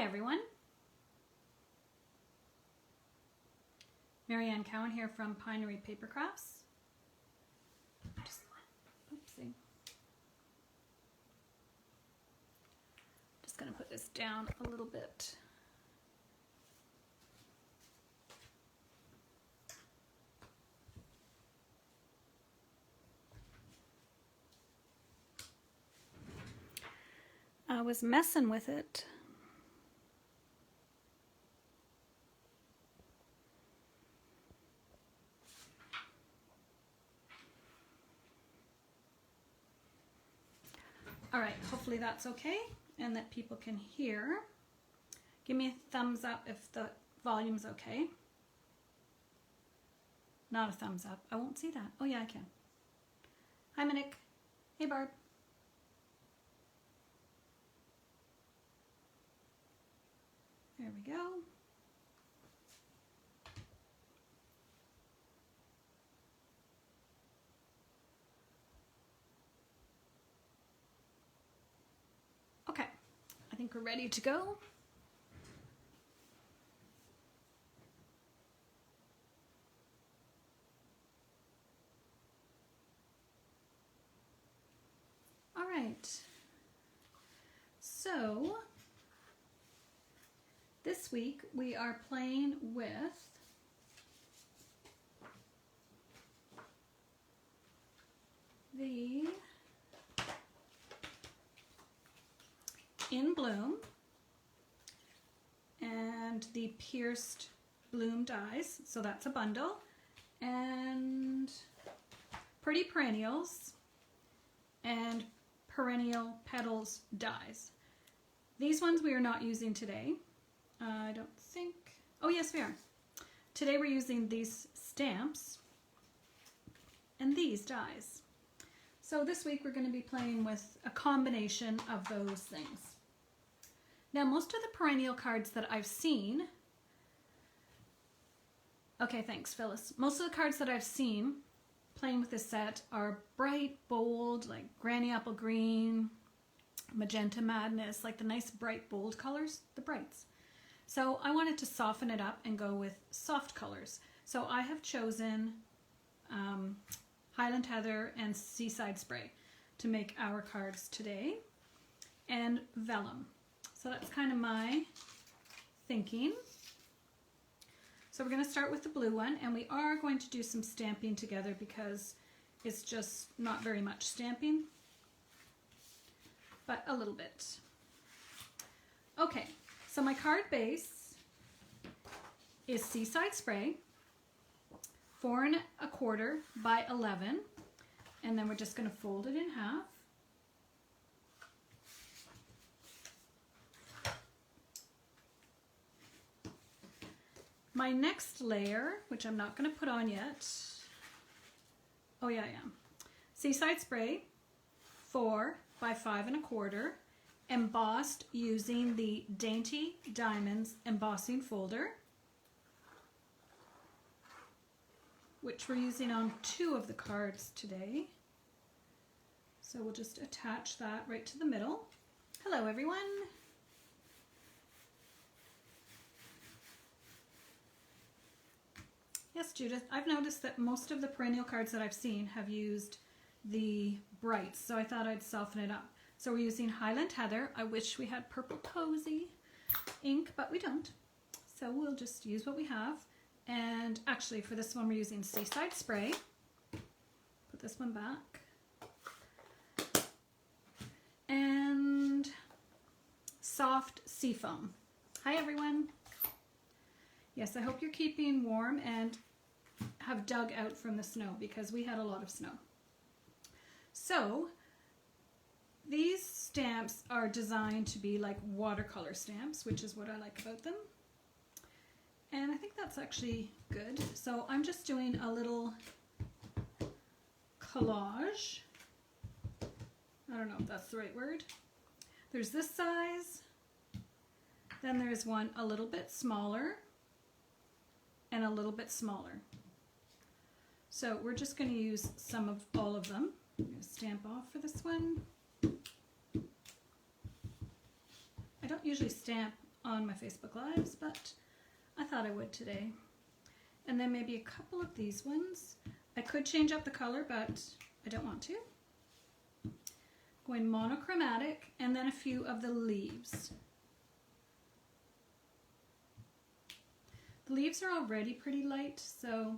everyone. Marianne Cowan here from Pinery Paper Crafts. Oopsie. Just going to put this down a little bit. I was messing with it. All right, hopefully that's okay and that people can hear. Give me a thumbs up if the volume's okay. Not a thumbs up. I won't see that. Oh yeah, I can. Hi, Minik. Hey, Barb. There we go. Okay, I think we're ready to go. All right, so this week we are playing with the In Bloom and the pierced bloom dies, so that's a bundle, and Pretty Perennials and Perennial Petals dies. These ones we are not using today. I don't think, oh yes we are. Today we're using these stamps and these dies. So this week we're going to be playing with a combination of those things. Now most of the perennial cards that I've seen, okay thanks Phyllis, most of the cards that I've seen playing with this set are bright, bold, like Granny Apple Green, Magenta Madness, like the nice bright bold colors, the brights. So I wanted to soften it up and go with soft colors. So I have chosen Highland Heather and Seaside Spray to make our cards today, and vellum. So that's kind of my thinking. So we're going to start with the blue one, and we are going to do some stamping together because it's just not very much stamping, but a little bit. Okay, so my card base is Seaside Spray, 4 1/4 by 11, and then we're just going to fold it in half. My next layer, which I'm not going to put on yet, oh yeah I am, Seaside Spray, 4 by 5 1/4, embossed using the Dainty Diamonds embossing folder, which we're using on 2 of the cards today. So we'll just attach that right to the middle. Hello everyone. Yes, Judith, I've noticed that most of the perennial cards that I've seen have used the brights, so I thought I'd soften it up. So we're using Highland Heather. I wish we had Purple Cozy ink, but we don't. So we'll just use what we have. And actually for this one we're using Seaside Spray. Put this one back. And Soft Seafoam. Hi everyone. Yes, I hope you're keeping warm and have dug out from the snow because we had a lot of snow. So these stamps are designed to be like watercolor stamps, which is what I like about them. And I think that's actually good. So I'm just doing a little collage. I don't know if that's the right word. There's this size. Then there's one a little bit smaller and a little bit smaller. So we're just going to use some of all of them. I'm going to stamp off for this one. I don't usually stamp on my Facebook Lives, but I thought I would today. And then maybe a couple of these ones. I could change up the color, but I don't want to. Going monochromatic, and then a few of the leaves. The leaves are already pretty light, so,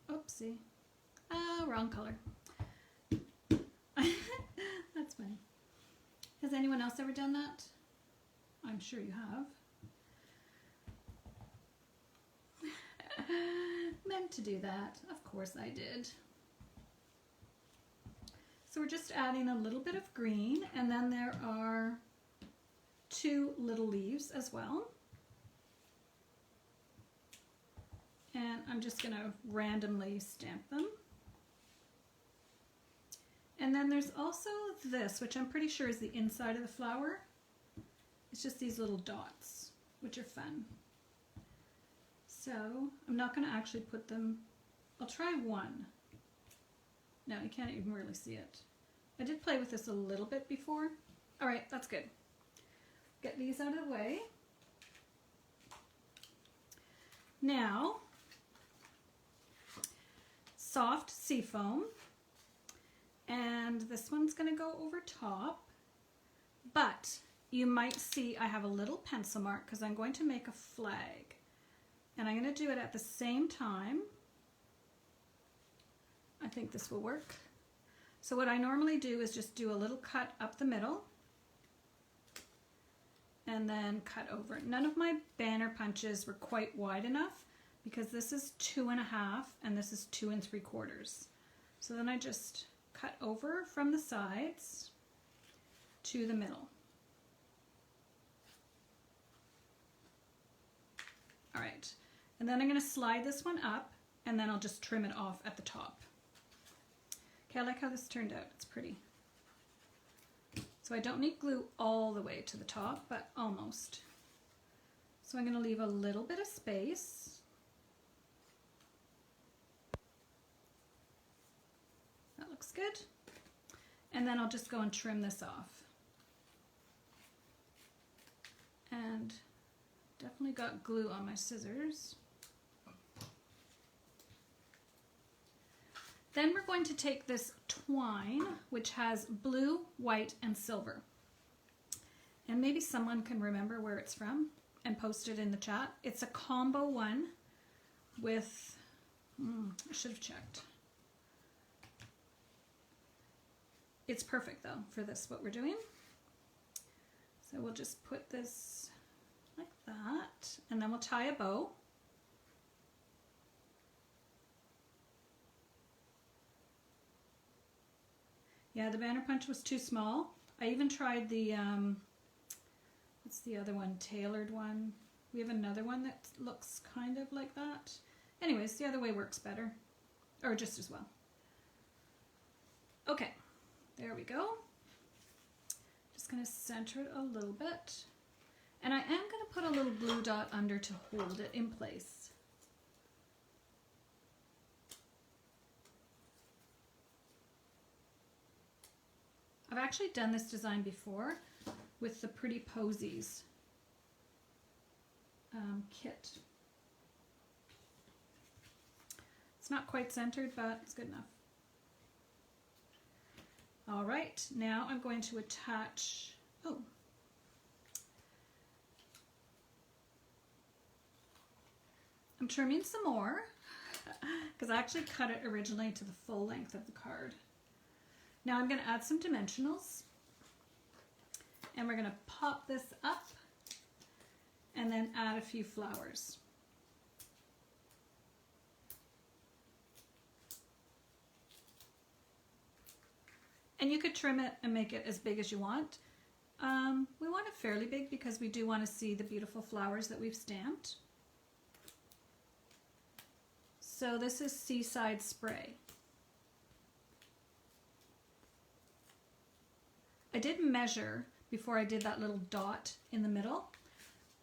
oopsie. Wrong color. That's funny. Has anyone else ever done that? I'm sure you have. Meant to do that. Of course I did. So we're just adding a little bit of green, and then there are 2 little leaves as well. And I'm just going to randomly stamp them. And then there's also this, which I'm pretty sure is the inside of the flower. It's just these little dots, which are fun. So I'm not going to actually put them, I'll try one. No, you can't even really see it. I did play with this a little bit before. All right, that's good. Get these out of the way. Now, soft seafoam. And this one's going to go over top. But you might see I have a little pencil mark because I'm going to make a flag. And I'm going to do it at the same time. I think this will work. So what I normally do is just do a little cut up the middle and then cut over. None of my banner punches were quite wide enough because this is 2.5 and this is 2 3/4. So then I just cut over from the sides to the middle. All right, and then I'm going to slide this one up and then I'll just trim it off at the top. Okay, I like how this turned out. It's pretty. So I don't need glue all the way to the top, but almost. So I'm going to leave a little bit of space. That looks good. And then I'll just go and trim this off. And definitely got glue on my scissors. Then we're going to take this twine, which has blue, white, and silver. And maybe someone can remember where it's from and post it in the chat. It's a combo one with, I should have checked. It's perfect though for this, what we're doing. So we'll just put this like that, and then we'll tie a bow. Yeah, the banner punch was too small. I even tried the, what's the other one, tailored one. We have another one that looks kind of like that. Anyways, the other way works better, or just as well. Okay, there we go. Just gonna center it a little bit. And I am gonna put a little blue dot under to hold it in place. I've actually done this design before with the Pretty Posies kit. It's not quite centered, but it's good enough. All right, now I'm going to attach, I'm trimming some more because I actually cut it originally to the full length of the card. Now I'm going to add some dimensionals, and we're going to pop this up and then add a few flowers. And you could trim it and make it as big as you want. We want it fairly big because we do want to see the beautiful flowers that we've stamped. So this is Seaside Spray. I did measure before I did that little dot in the middle.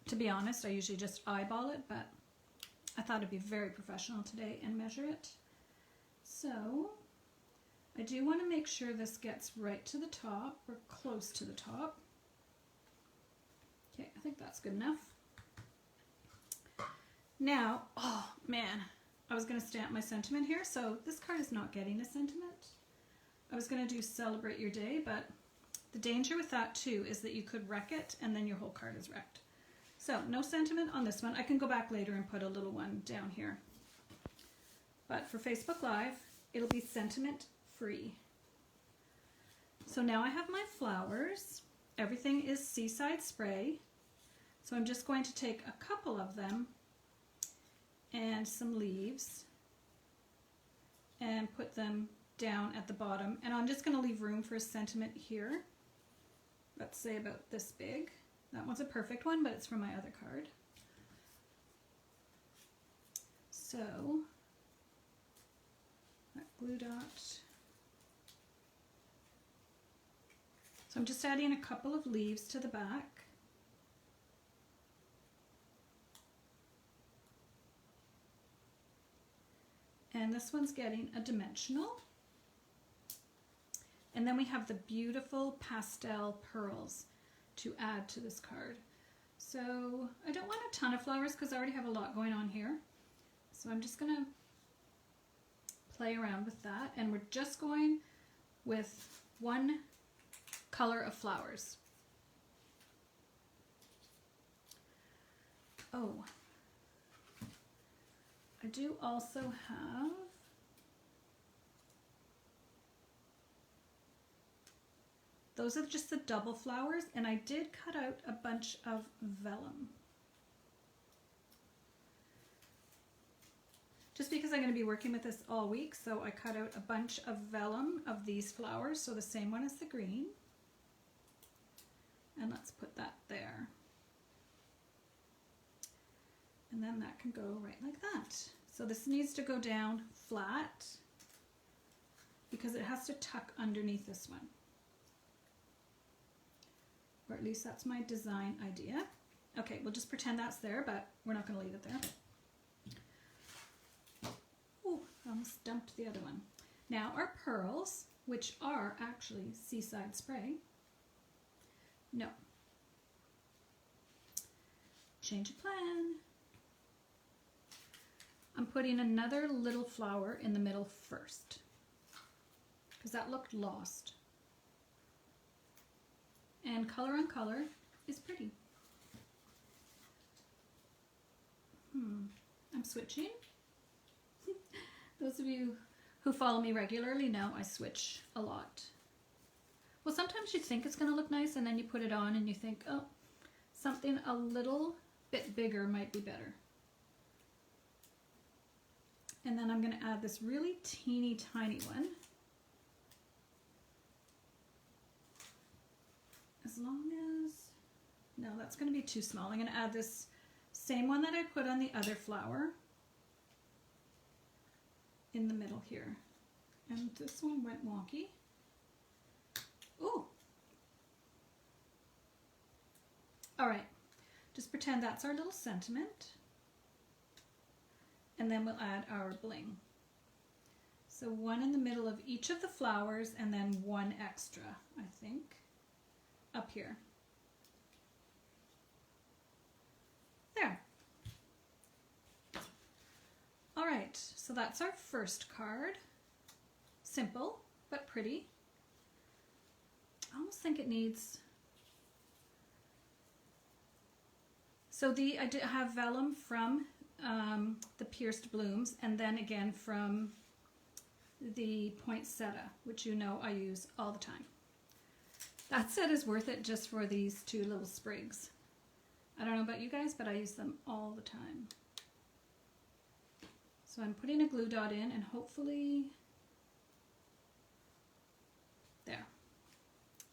To be honest, I usually just eyeball it, but I thought it'd be very professional today and measure it. So I do want to make sure this gets right to the top or close to the top. Okay, I think that's good enough. Now, oh man, I was going to stamp my sentiment here, so this card is not getting a sentiment. I was going to do celebrate your day, but the danger with that too is that you could wreck it and then your whole card is wrecked. So no sentiment on this one. I can go back later and put a little one down here. But for Facebook Live, it'll be sentiment free. So now I have my flowers. Everything is Seaside Spray. So I'm just going to take a couple of them and some leaves and put them down at the bottom. And I'm just going to leave room for a sentiment here. Let's say about this big. That one's a perfect one, but it's from my other card. So that glue dot. So I'm just adding a couple of leaves to the back. And this one's getting a dimensional. And then we have the beautiful pastel pearls to add to this card. So I don't want a ton of flowers because I already have a lot going on here. So I'm just going to play around with that. And we're just going with one color of flowers. Oh, I do also have those are just the double flowers, and I did cut out a bunch of vellum. Just because I'm going to be working with this all week, so I cut out a bunch of vellum of these flowers, so the same one as the green. And let's put that there. And then that can go right like that. So this needs to go down flat because it has to tuck underneath this one. Or at least that's my design idea. Okay, we'll just pretend that's there, but we're not going to leave it there. Oh, I almost dumped the other one. Now our pearls, which are actually Seaside Spray. No. Change of plan. I'm putting another little flower in the middle first because that looked lost. And color on color is pretty. I'm switching. Those of you who follow me regularly know I switch a lot. Well, sometimes you think it's going to look nice and then you put it on and you think, oh, something a little bit bigger might be better. And then I'm going to add this really teeny tiny one. As long as, no, that's going to be too small. I'm going to add this same one that I put on the other flower in the middle here. And this one went wonky. Ooh. All right, just pretend that's our little sentiment. And then we'll add our bling. So one in the middle of each of the flowers and then one extra, I think, up here. There. All right, so that's our first card. Simple, but pretty. I almost think it needs, so I did have vellum from the pierced blooms, and then again from the poinsettia, which you know I use all the time. That set is worth it just for these two little sprigs. I don't know about you guys, but I use them all the time. So I'm putting a glue dot in and hopefully, there.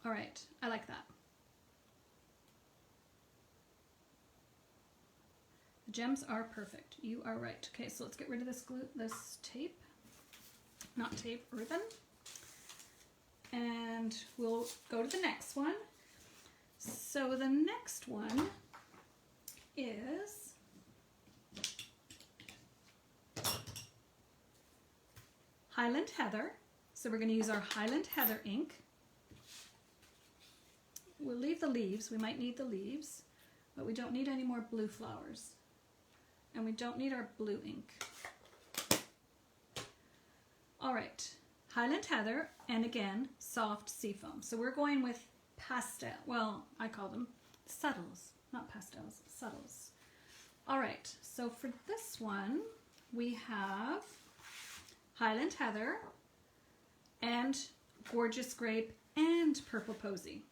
All right, I like that. The gems are perfect. You are right. Okay, so let's get rid of this glue, this tape, not tape, ribbon. And we'll go to the next one. So the next one is Highland Heather. So we're going to use our Highland Heather ink. We'll leave the leaves. We might need the leaves. but we don't need any more blue flowers. And we don't need our blue ink. All right, Highland Heather, and again, soft seafoam. So we're going with pastel. Well, I call them subtles, not pastels, subtles. All right, so for this one, we have Highland Heather and Gorgeous Grape and Purple Posy.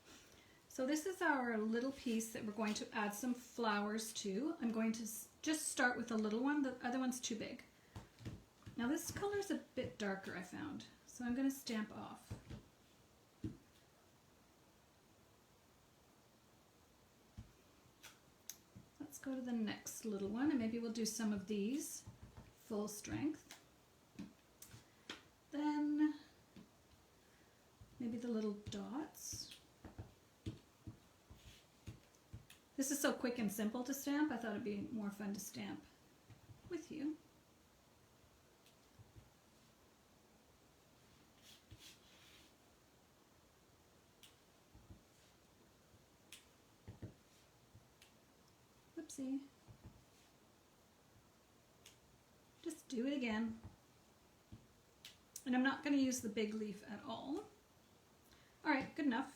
So this is our little piece that we're going to add some flowers to. I'm going to just start with the little one. The other one's too big. Now this color is a bit darker, I found, so I'm going to stamp off. Let's go to the next little one, and maybe we'll do some of these full strength. Then maybe the little dots. This is so quick and simple to stamp, I thought it'd be more fun to stamp with you. Whoopsie. Just do it again. And I'm not going to use the big leaf at all. All right, good enough.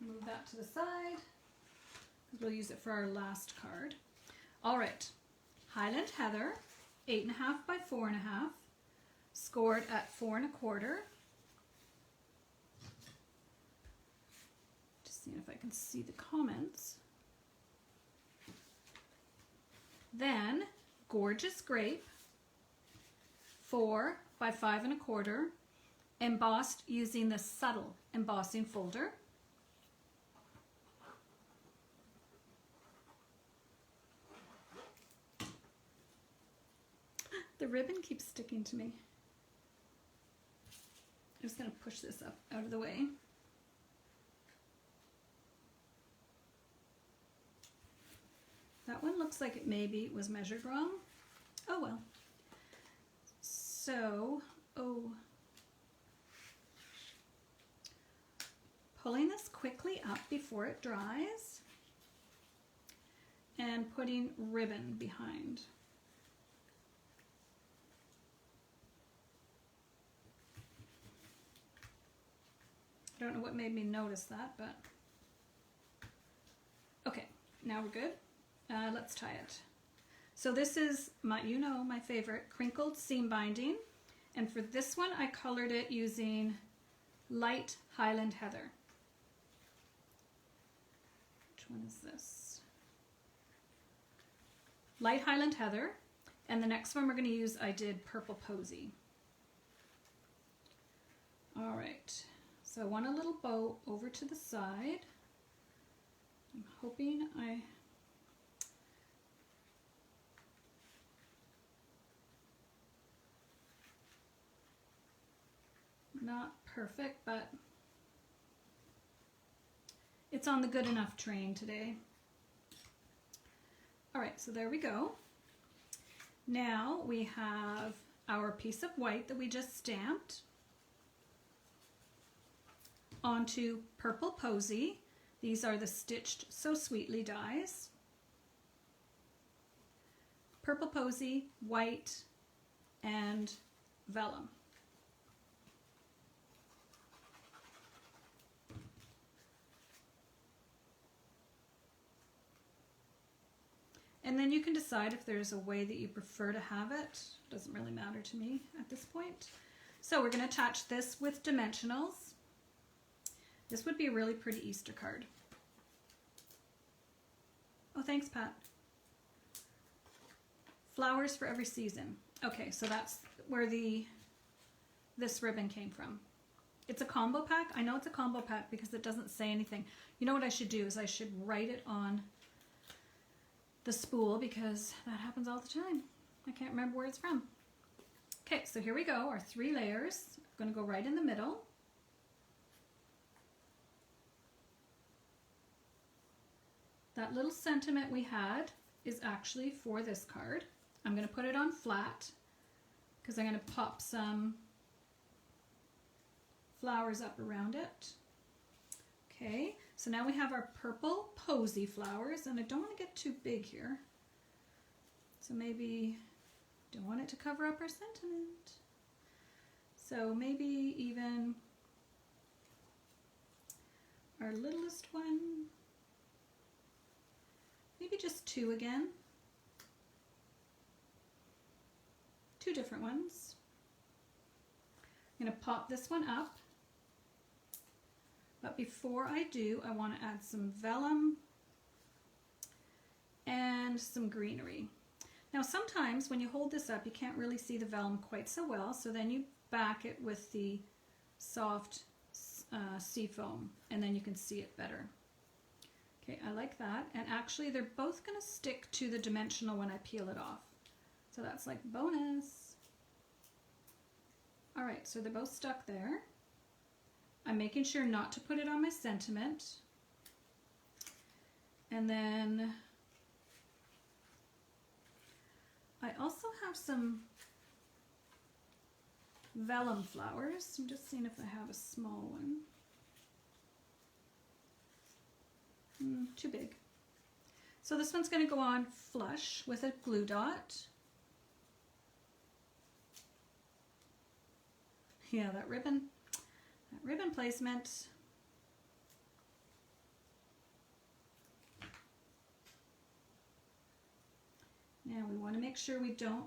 Move that to the side. We'll use it for our last card. All right, Highland Heather, 8.5 by 4.5, scored at 4 1/4. Just seeing if I can see the comments. Then Gorgeous Grape, 4 by 5 1/4, embossed using the subtle embossing folder. The ribbon keeps sticking to me. I'm just going to push this up out of the way. That one looks like it maybe was measured wrong. Oh well. So, pulling this quickly up before it dries and putting ribbon behind. I don't know what made me notice that, but okay, now we're good. Let's tie it. So this is my, my favorite crinkled seam binding, and for this one I colored it using light Highland Heather. Which one is this? Light Highland Heather, and the next one we're going to use, I did Purple Posy. All right. So I want a little bow over to the side. I'm hoping not perfect, but it's on the good enough train today. All right, so there we go. Now we have our piece of white that we just stamped onto Purple Posy. These are the Stitched So Sweetly dies. Purple Posy, white, and vellum. And then you can decide if there's a way that you prefer to have it. Doesn't really matter to me at this point. So we're going to attach this with dimensionals. This would be a really pretty Easter card. Oh, thanks, Pat. Flowers for every season. Okay, so that's where this ribbon came from. It's a combo pack. I know it's a combo pack because it doesn't say anything. You know what I should do is I should write it on the spool because that happens all the time. I can't remember where it's from. Okay, so here we go, our 3 layers. I'm going to go right in the middle. That little sentiment we had is actually for this card. I'm going to put it on flat because I'm going to pop some flowers up around it. Okay, So now we have our purple posy flowers, and I don't want to get too big here. So maybe don't want it to cover up our sentiment. So maybe even our littlest one, maybe just 2 again. 2 different ones. I'm going to pop this one up. But before I do, I want to add some vellum and some greenery. Now sometimes when you hold this up, you can't really see the vellum quite so well, so then you back it with the soft sea foam, and then you can see it better. Okay, I like that. And actually they're both going to stick to the dimensional when I peel it off. So that's like bonus. All right, so they're both stuck there. I'm making sure not to put it on my sentiment. And then I also have some vellum flowers. I'm just seeing if I have a small one. Too big. So this one's going to go on flush with a glue dot. Yeah, that ribbon placement. Now we want to make sure we don't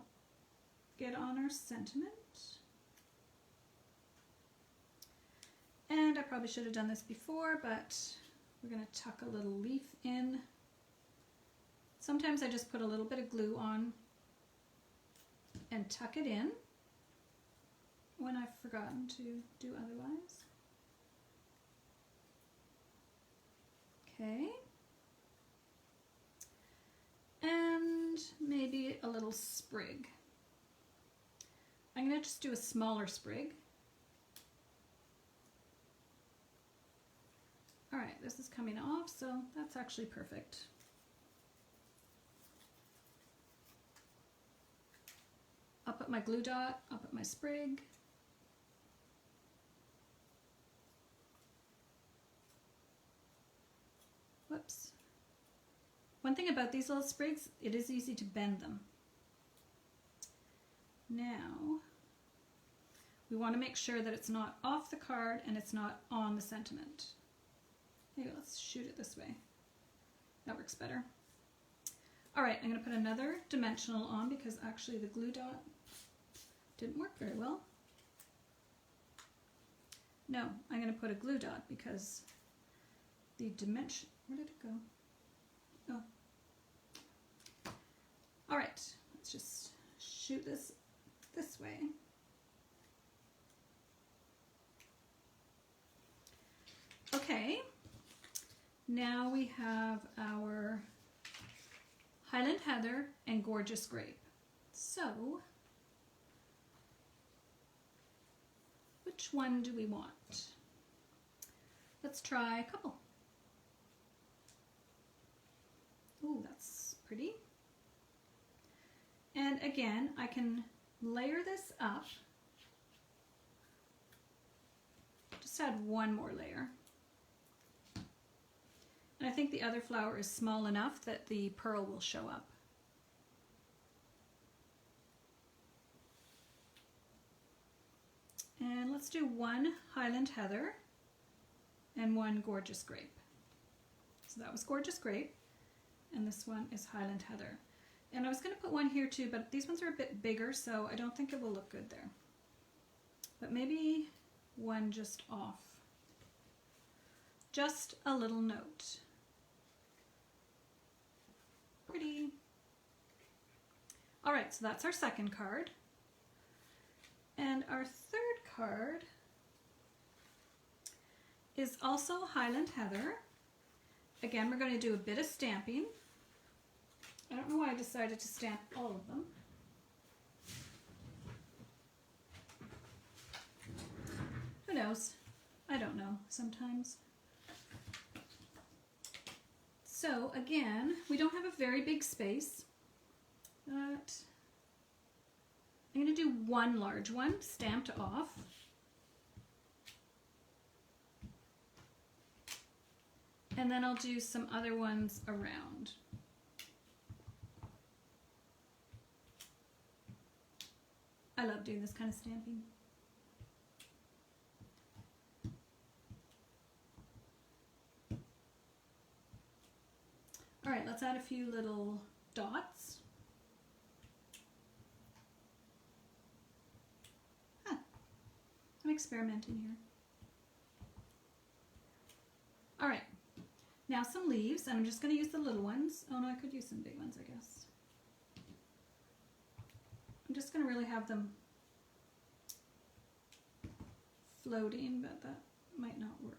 get on our sentiment. And I probably should have done this before, but we're going to tuck a little leaf in. Sometimes I just put a little bit of glue on and tuck it in when I've forgotten to do otherwise. Okay. And maybe a little sprig. I'm going to just do a smaller sprig. All right, this is coming off, so that's actually perfect. I'll put my glue dot, I'll put my sprig. Whoops. One thing about these little sprigs, it is easy to bend them. Now, we want to make sure that it's not off the card and it's not on the sentiment. Maybe let's shoot it this way. That works better. All right, I'm going to put another dimensional on because actually the glue dot didn't work very well. No, I'm going to put a glue dot because the dimension, where did it go? Oh. All right, let's just shoot this way. Okay, now we have our Highland Heather and Gorgeous Grape. So, which one do we want? Let's try a couple. Oh, that's pretty. And again, I can layer this up. Just add one more layer. And I think the other flower is small enough that the pearl will show up. And let's do one Highland Heather and one Gorgeous Grape. So that was Gorgeous Grape, and this one is Highland Heather. And I was going to put one here too, but these ones are a bit bigger, so I don't think it will look good there. But maybe one just off. Just a little note. Pretty. All right, so that's our second card. And our third card is also Highland Heather. Again, we're going to do a bit of stamping. I don't know why I decided to stamp all of them. Who knows? I don't know sometimes. So again, we don't have a very big space, but I'm going to do one large one stamped off. And then I'll do some other ones around. I love doing this kind of stamping. All right, let's add a few little dots. I'm experimenting here. All right, now some leaves, and I'm just going to use the little ones. Oh no, I could use some big ones, I guess. I'm just going to really have them floating, but that might not work.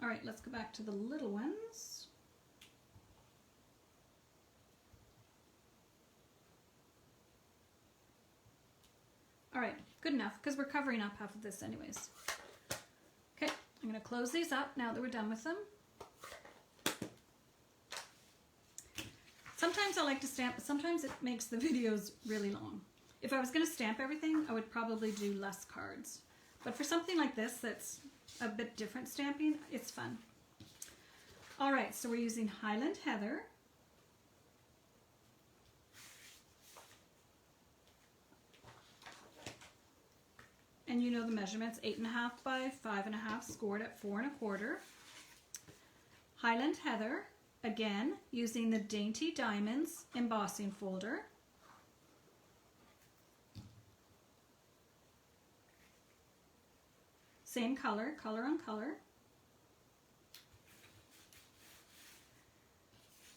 All right, let's go back to the little ones. All right, good enough, because we're covering up half of this anyways. Okay, I'm going to close these up now that we're done with them. Sometimes I like to stamp, but sometimes it makes the videos really long. If I was going to stamp everything, I would probably do less cards. But for something like this that's a bit different stamping, it's fun. All right, so we're using Highland Heather. And you know the measurements, 8.5 by 5.5, scored at 4 1/4. Highland Heather, again, using the Dainty Diamonds embossing folder. Same color, color on color.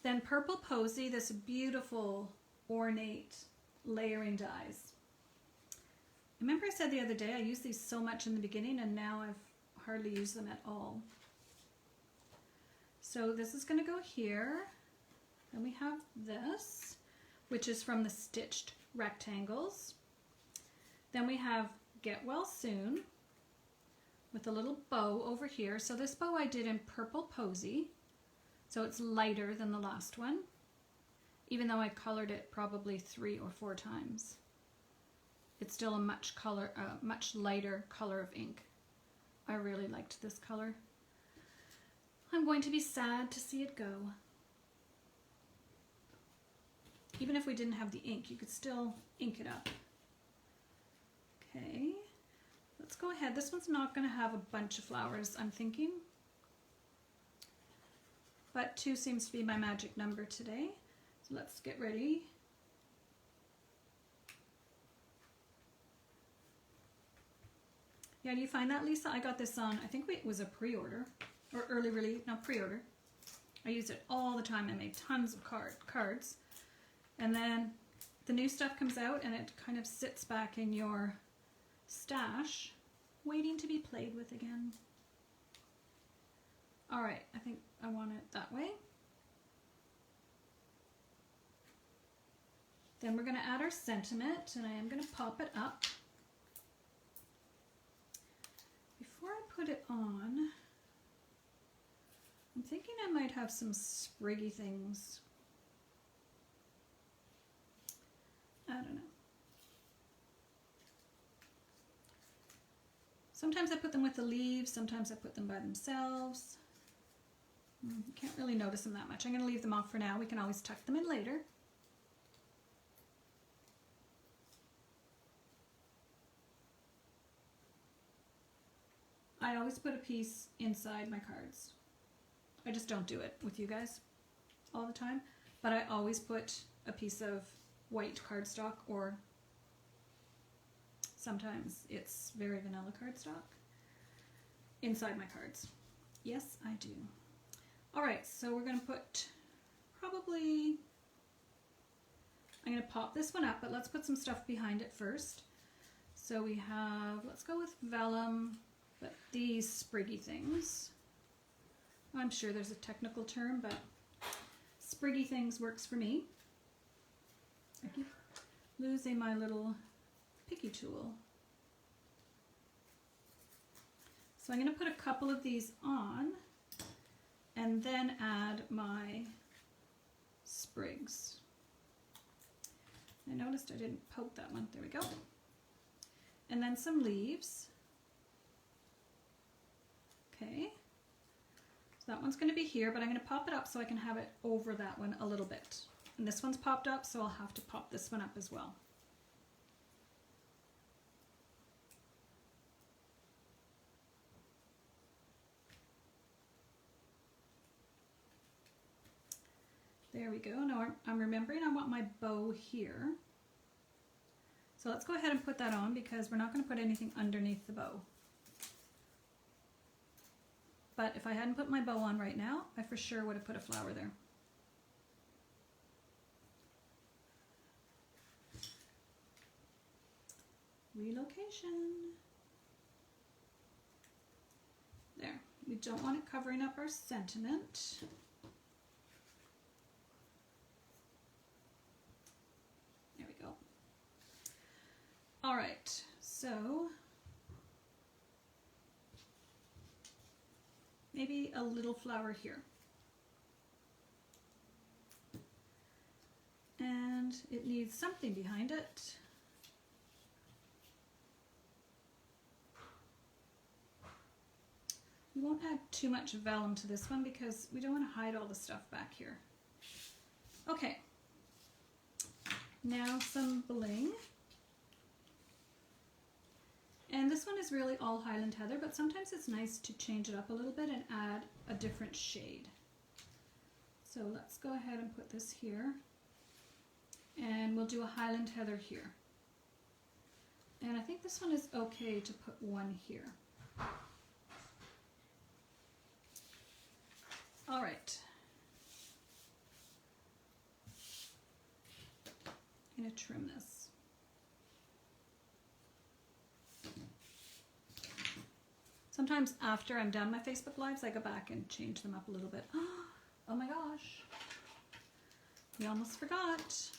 Then Purple Posy, this beautiful ornate layering dies. Remember I said the other day I used these so much in the beginning, and now I've hardly used them at all. So this is going to go here. Then we have this, which is from the Stitched Rectangles. Then we have Get Well Soon with a little bow over here. So this bow I did in Purple Posy, so it's lighter than the last one, even though I colored it probably 3 or 4 times. It's still a much lighter color of ink. I really liked this color. I'm going to be sad to see it go. Even if we didn't have the ink, you could still ink it up. Okay, let's go ahead. This one's not going to have a bunch of flowers, I'm thinking. But 2 seems to be my magic number today. So let's get ready. Yeah, do you find that, Lisa? I got this on, I think it was a pre-order, or early release, no, pre-order. I use it all the time. I make tons of cards. And then the new stuff comes out and it kind of sits back in your stash, waiting to be played with again. All right, I think I want it that way. Then we're going to add our sentiment, and I am going to pop it up. Before I put it on, I'm thinking I might have some spriggy things. I don't know. Sometimes I put them with the leaves, sometimes I put them by themselves. You can't really notice them that much. I'm going to leave them off for now. We can always tuck them in later. I always put a piece inside my cards. I just don't do it with you guys all the time, but I always put a piece of white cardstock, or sometimes it's very vanilla cardstock, inside my cards. Yes, I do. All right, so we're going to put probably, I'm going to pop this one up, but let's put some stuff behind it first. So we have, let's go with vellum, but these spriggy things. I'm sure there's a technical term, but spriggy things works for me. I keep losing my little picky tool. So I'm going to put a couple of these on and then add my sprigs. I noticed I didn't poke that one. There we go. And then some leaves. Okay, so that one's going to be here, but I'm going to pop it up so I can have it over that one a little bit. And this one's popped up, so I'll have to pop this one up as well. There we go. Now I'm remembering I want my bow here. So let's go ahead and put that on because we're not going to put anything underneath the bow. But if I hadn't put my bow on right now, I for sure would have put a flower there. Relocation. There. We don't want it covering up our sentiment. There we go. All right, so maybe a little flower here. And it needs something behind it. We won't add too much vellum to this one because we don't want to hide all the stuff back here. Okay, now some bling. And this one is really all Highland Heather, but sometimes it's nice to change it up a little bit and add a different shade. So let's go ahead and put this here. And we'll do a Highland Heather here. And I think this one is okay to put one here. All right. I'm going to trim this. Sometimes after I'm done my Facebook Lives, I go back and change them up a little bit. Oh my gosh. We almost forgot.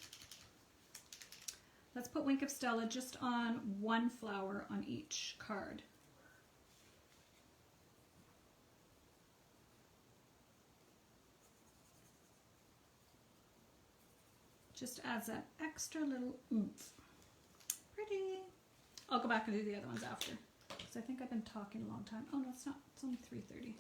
Let's put Wink of Stella just on one flower on each card. Just adds that extra little oomph. Pretty. I'll go back and do the other ones after. I think I've been talking a long time. Oh no, it's not. It's only 3:30.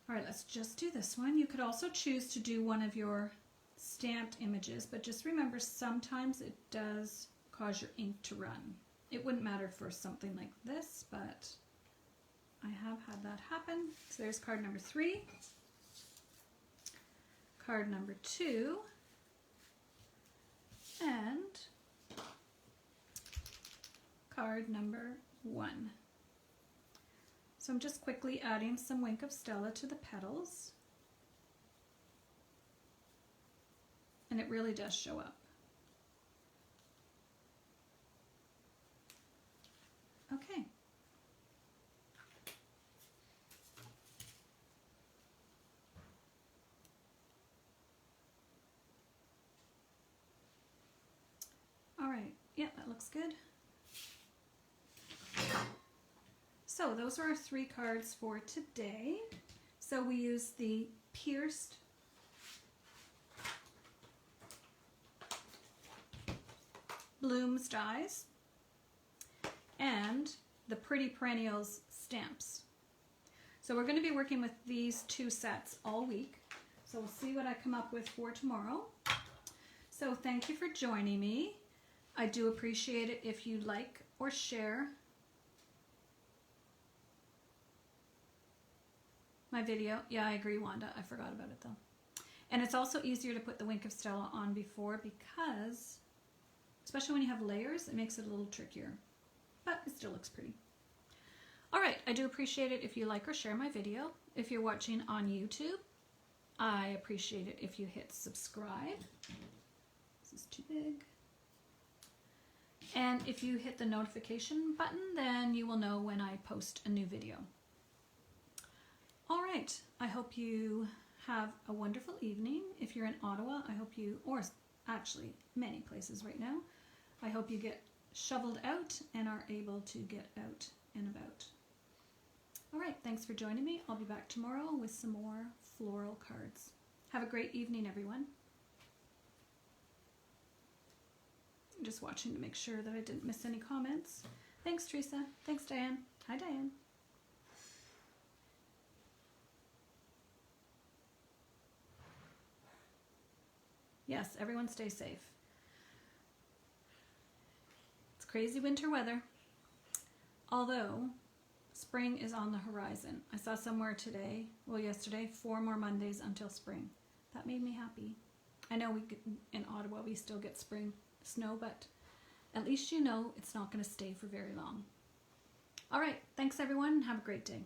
All right, let's just do this one. You could also choose to do one of your stamped images, but just remember sometimes it does cause your ink to run. It wouldn't matter for something like this, but I have had that happen. So there's card number 3, card number 2, and card number 1. So I'm just quickly adding some Wink of Stella to the petals. And it really does show up. Okay. All right, yeah, that looks good. So those are our 3 cards for today. So we use the pierced blooms dies and the Pretty Perennials stamps. So we're going to be working with these 2 sets all week. So we'll see what I come up with for tomorrow. So thank you for joining me. I do appreciate it if you like or share my video. Yeah, I agree, Wanda. I forgot about it though. And it's also easier to put the Wink of Stella on before because, especially when you have layers, it makes it a little trickier. But it still looks pretty. All right, I do appreciate it if you like or share my video. If you're watching on YouTube, I appreciate it if you hit subscribe. This is too big. And if you hit the notification button, then you will know when I post a new video. All right, I hope you have a wonderful evening. If you're in Ottawa, I hope you, or actually many places right now, I hope you get shoveled out and are able to get out and about. All right, thanks for joining me. I'll be back tomorrow with some more floral cards. Have a great evening, everyone. I'm just watching to make sure that I didn't miss any comments. Thanks, Teresa. Thanks, Diane. Hi, Diane. Yes, everyone stay safe. It's crazy winter weather. Although spring is on the horizon. I saw somewhere today, well yesterday, 4 more Mondays until spring. That made me happy. I know in Ottawa we still get spring snow, but at least you know it's not going to stay for very long. All right, thanks everyone. Have a great day.